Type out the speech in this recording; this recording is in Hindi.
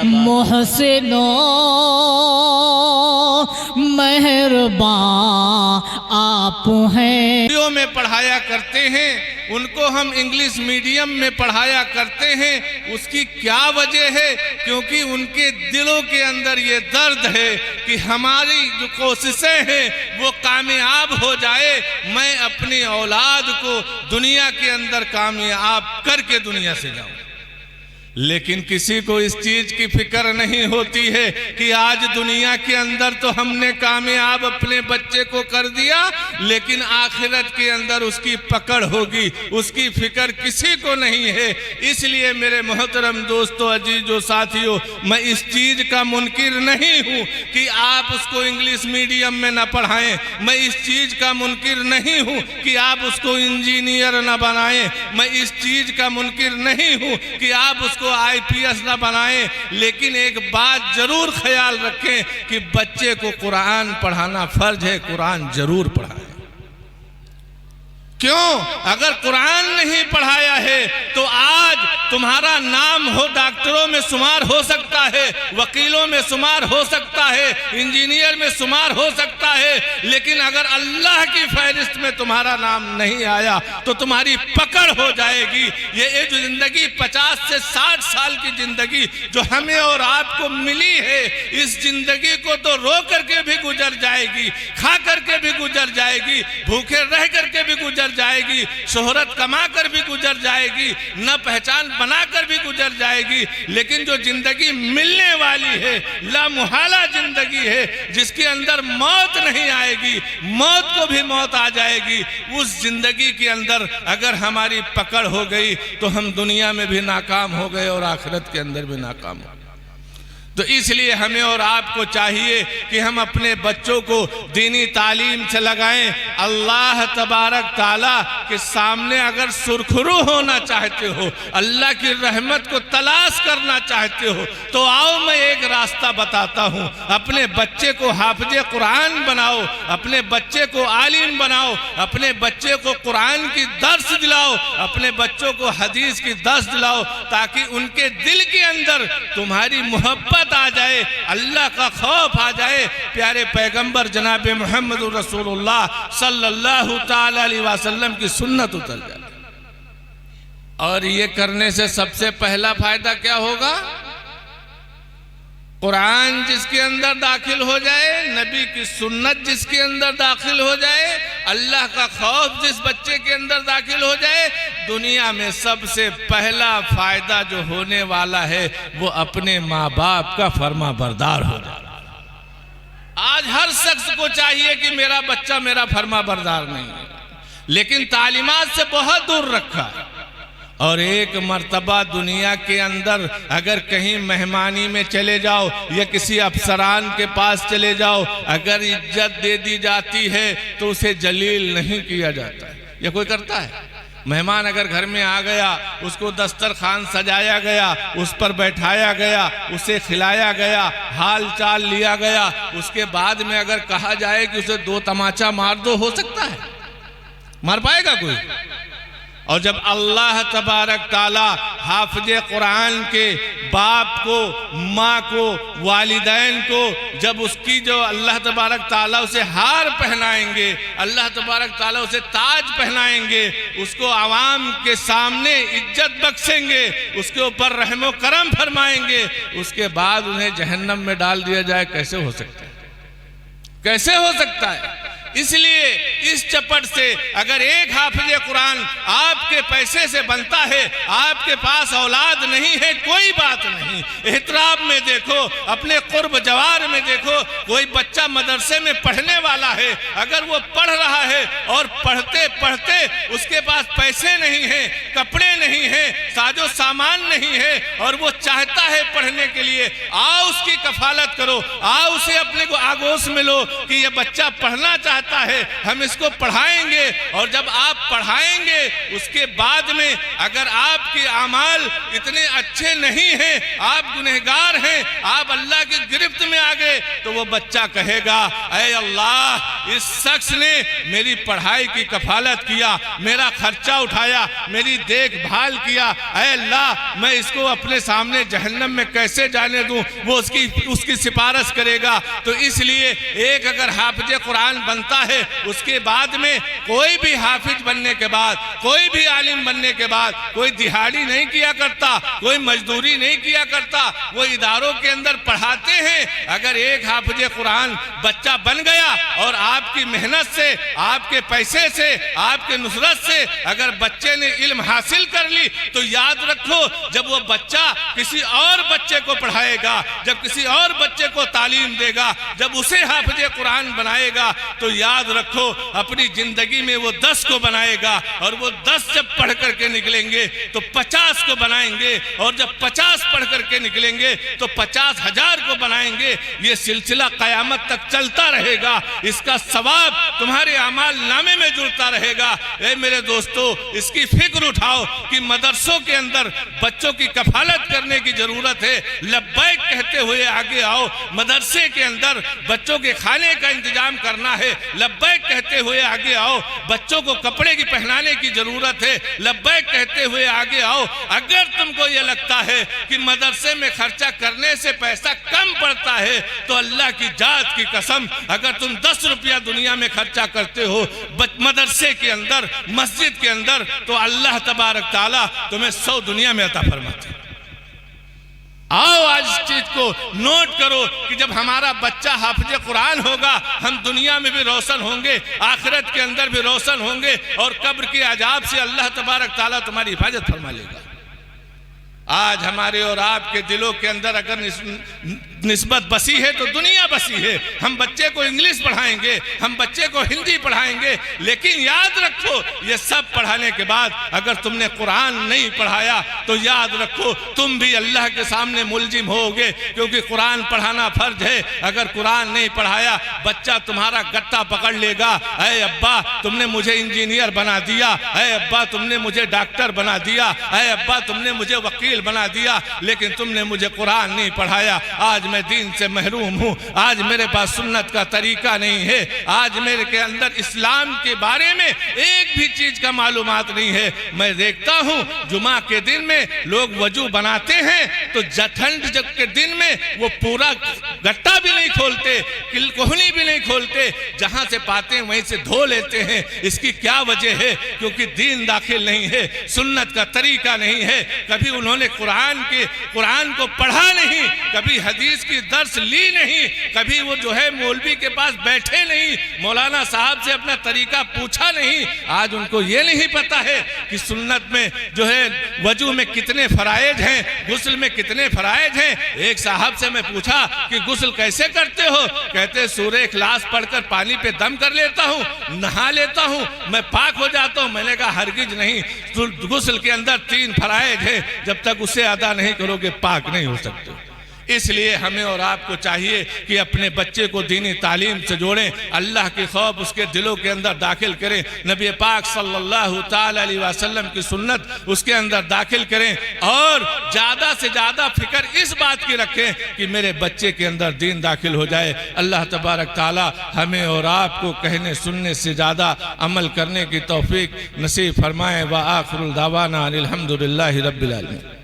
मोहसिनों मेहरबान आप हैं। में पढ़ाया करते हैं, उनको हम इंग्लिश मीडियम में पढ़ाया करते हैं। उसकी क्या वजह है? क्योंकि उनके दिलों के अंदर ये दर्द है कि हमारी जो कोशिशें हैं वो कामयाब हो जाए, मैं अपनी औलाद को दुनिया के अंदर कामयाब करके दुनिया से जाऊं। लेकिन किसी को इस चीज की फिक्र नहीं होती है कि आज दुनिया के अंदर तो हमने कामयाब अपने बच्चे को कर दिया, लेकिन आखिरत के अंदर उसकी पकड़ होगी, उसकी फिक्र किसी को नहीं है। इसलिए मेरे मोहतरम दोस्तों, अजीजों, साथियों, मैं इस चीज का मुनकिर नहीं हूं कि आप उसको इंग्लिश मीडियम में न पढ़ाएं। मैं इस चीज का मुनकिर नहीं हूं कि आप उसको इंजीनियर न बनाएं। मैं इस चीज का मुनकिर नहीं हूं कि आप उसको IPS ना बनाएं। लेकिन एक बात जरूर ख्याल रखें कि बच्चे को कुरान पढ़ाना फर्ज है, कुरान जरूर पढ़ाएं। क्यों? अगर कुरान नहीं पढ़ाया है तो आज तुम्हारा नाम हो डॉक्टरों में शुमार हो सकता है, वकीलों में शुमार हो सकता है, इंजीनियर में शुमार हो सकता है, लेकिन अगर अल्लाह की फहरिस्त में तुम्हारा नाम नहीं आया तो तुम्हारी पकड़ हो जाएगी। ये जो जिंदगी 50 से 60 साल की जिंदगी जो हमें और आपको मिली है, इस जिंदगी को तो रो करके भी गुजर जाएगी, खा करके भी गुजर जाएगी, भूखे रह करके भी गुजर जाएगी, शोहरत कमा कर भी गुजर जाएगी, न पहचान बना कर भी गुजर जाएगी। लेकिन जो जिंदगी मिलने वाली है, लामुहाला जिंदगी है, जिसके अंदर मौत नहीं आएगी, मौत को भी मौत आ जाएगी, उस जिंदगी के अंदर अगर हमारी पकड़ हो गई तो हम दुनिया में भी नाकाम हो गए और आखिरत के अंदर भी नाकाम हो। तो इसलिए हमें और आपको चाहिए कि हम अपने बच्चों को दीनी तालीम से लगाएं। अल्लाह तबारक ताला के सामने अगर सुरखरू होना चाहते हो, अल्लाह की रहमत को तलाश करना चाहते हो, तो आओ मैं एक रास्ता बताता हूँ। अपने बच्चे को हाफिज़े कुरान बनाओ, अपने बच्चे को आलिम बनाओ, अपने बच्चे को कुरान की दर्स दिलाओ, अपने बच्चों को हदीस की दर्स दिलाओ, ताकि उनके दिल के अंदर तुम्हारी मोहब्बत आ जाए, अल्लाह का खौफ आ जाए, प्यारे पैगंबर जनाब मोहम्मद रसूलुल्लाह सल्लल्लाहु ताला अलैहि वसल्लम की सुन्नत उतर जाए। और ये करने से सबसे पहला फायदा क्या होगा? कुरान जिसके अंदर दाखिल हो जाए, नबी की सुन्नत जिसके अंदर दाखिल हो जाए, अल्लाह का खौफ जिस बच्चे के अंदर दाखिल हो जाए, दुनिया में सबसे पहला फायदा जो होने वाला है वो अपने माँ बाप का फर्मा बरदार हो जाए। आज हर शख्स को चाहिए कि मेरा बच्चा मेरा फर्मा बरदार नहीं है, लेकिन तालीमात से बहुत दूर रखा है। और एक मर्तबा दुनिया के अंदर अगर कहीं मेहमानी में चले जाओ या किसी अफसरान के पास चले जाओ, अगर इज्जत दे दी जाती है तो उसे जलील नहीं किया जाता है। या कोई करता है? मेहमान अगर घर में आ गया, उसको दस्तरखान सजाया गया, उस पर बैठाया गया, उसे खिलाया गया, हाल चाल लिया गया, उसके बाद में अगर कहा जाए कि उसे 2 तमाचा मार दो, हो सकता है? मार पाएगा कोई? और जब अल्लाह तबारक ताला हाफिज़े कुरान के बाप को, माँ को, वालिदैन को, जब उसकी जो अल्लाह तबारक ताला उसे हार पहनाएंगे, अल्लाह तबारक ताला उसे ताज पहनाएंगे, उसको आवाम के सामने इज्जत बख्शेंगे, उसके ऊपर रहमो करम फरमाएंगे, उसके बाद उन्हें जहन्नम में डाल दिया जाए, कैसे हो सकता है? कैसे हो सकता है? इसलिए इस चपट से अगर एक हाफिज़े कुरान आपके पैसे से बनता है, आपके पास औलाद नहीं है, कोई बात नहीं, एहतराम में देखो, अपने कुर्ब जवार में देखो, कोई बच्चा मदरसे में पढ़ने वाला है, अगर वो पढ़ रहा है और पढ़ते पढ़ते उसके पास पैसे नहीं है, कपड़े नहीं है, साजो सामान नहीं है, और वो चाहता है पढ़ने के लिए, आओ उसकी कफालत करो, आओ उसे अपने को आगोश में लो कि ये बच्चा पढ़ना चाहता चाहता है, हम इसको पढ़ाएंगे। और जब आप पढ़ाएंगे उसके बाद में अगर आपके अमाल इतने अच्छे नहीं हैं, आप गुनहगार हैं, आप अल्लाह की गिरफ्त में आ गए, तो वो बच्चा कहेगा, ऐ अल्लाह, इस शख्स ने मेरी पढ़ाई की कफालत किया, मेरा खर्चा उठाया, मेरी देखभाल किया, ऐ अल्लाह, मैं इसको अपने सामने जहन्नम में कैसे जाने दूं? वो उसकी सिफारिश करेगा। तो इसलिए एक अगर हाफिज कुरान बनता है, उसके बाद में कोई भी हाफिज बनने के बाद, कोई भी आलिम बनने के बाद कोई दिहाड़ी नहीं किया करता, कोई मजदूरी नहीं किया करता, वो इदारों के अंदर पढ़ाते हैं। अगर एक हाफिज कुरान बच्चा बन गया और आपकी मेहनत से, आपके पैसे से, आपके नुसरत से अगर बच्चे ने इल्म हासिल कर ली, तो याद रखो, जब वो बच्चा किसी और बच्चे को पढ़ाएगा, जब किसी और बच्चे को तालीम देगा, जब उसे हाफिज कुरान बनाएगा, तो याद रखो अपनी जिंदगी में वो 10 को बनाएगा। और वो 10 जब पढ़ करके निकलेंगे तो 50 को बनाएंगे, और जब 50 पढ़ करके निकलेंगे तो 50,000 को बनाएंगे। ये सिलसिला कयामत तक चलता रहेगा। इसका सवाब तुम्हारे अमाल नामे में जुड़ता रहेगा। ए मेरे दोस्तों, इसकी फिक्र उठाओ कि मदरसों के अंदर बच्चों की कफालत करने की जरूरत है। लब्बैक कहते हुए आगे आओ। मदरसे के अंदर बच्चों के खाने का इंतजाम करना है, लब्बैक कहते हुए आगे आओ। बच्चों को कपड़े की पहनाने की जरूरत है, लब्बैक कहते हुए आगे आओ। अगर तुमको यह लगता है कि मदरसे में खर्चा करने से पैसा कम पड़ता है, तो अल्लाह की जात की कसम, अगर तुम 10 रुपया दुनिया में खर्चा करते हो मदरसे के अंदर, मस्जिद के अंदर, तो अल्लाह तबारक ताला तुम्हें 100 दुनिया में अता फरमाते। आओ आज इस चीज को नोट करो कि जब हमारा बच्चा हाफिज कुरान होगा, हम दुनिया में भी रोशन होंगे, आखिरत के अंदर भी रोशन होंगे, और कब्र के अजाब से अल्लाह तबारक ताला तुम्हारी हिफाजत फरमा लेगा। आज हमारे और आपके दिलों के अंदर अगर निस्बत बसी है तो दुनिया बसी है। हम बच्चे को इंग्लिश पढ़ाएंगे, हम बच्चे को हिंदी पढ़ाएंगे, लेकिन याद रखो ये सब पढ़ाने के बाद अगर तुमने कुरान नहीं पढ़ाया तो याद रखो तुम भी अल्लाह के सामने मुलजिम होगे, क्योंकि कुरान पढ़ाना फर्ज है। अगर कुरान नहीं पढ़ाया बच्चा तुम्हारा गत्ता पकड़ लेगा, ऐ अब्बा तुमने मुझे इंजीनियर बना दिया, ऐ अब्बा तुमने मुझे डॉक्टर बना दिया, ऐ अब्बा तुमने मुझे वकील बना दिया, लेकिन तुमने मुझे कुरान नहीं पढ़ाया। आज मैं दीन से महरूम हूँ, आज मेरे पास सुन्नत का तरीका नहीं है, आज मेरे के अंदर इस्लाम के बारे में एक भी चीज का मालूमात नहीं है। मैं देखता हूँ जुमा के दिन में लोग वजू बनाते हैं तो ठंड जब के दिन में वो पूरा गट्टा भी नहीं खोलते, कोहनी भी नहीं खोलते, जहां से पाते हैं वहीं से धो लेते हैं। इसकी क्या वजह है? क्योंकि दीन दाखिल नहीं है, सुन्नत का तरीका नहीं है, कभी उन्होंने कुरान को पढ़ा नहीं, कभी हदीस की दर्स ली नहीं, कभी वो जो है मौलवी के पास बैठे नहीं, मौलाना साहब से अपना तरीका पूछा नहीं। आज उनको ये नहीं पता है कि सुन्नत में जो है वजू में कितने फराइज हैं, गुस्ल में कितने फराइज हैं। एक साहब से मैं पूछा कि गुस्ल कैसे करते हो? कहते सूरह इखलास पढ़कर पानी पे दम कर लेता हूँ, नहा लेता हूँ, मैं पाक हो जाता हूँ। मैंने कहा हरगिज नहीं, गुस्ल के अंदर 3 फराइज है, जब तक उसे अदा नहीं करोगे पाक नहीं हो सकते। इसलिए हमें और आपको चाहिए कि अपने बच्चे को दीनी तालीम से जोड़ें, अल्लाह की खौफ उसके दिलों के अंदर दाखिल करें, नबी पाक सल्लल्लाहु ताला अलैहि वसल्लम की सुन्नत उसके अंदर दाखिल करें, और ज़्यादा से ज़्यादा फिक्र इस बात की रखें कि मेरे बच्चे के अंदर दीन दाखिल हो जाए। अल्लाह तबारक ताला हमें और आपको कहने सुनने से ज़्यादा अमल करने की तौफीक नसीब फरमाए। व आखिरुल दावाना अनिल हम्दुलिल्लाहि रब्बिल आलमीन।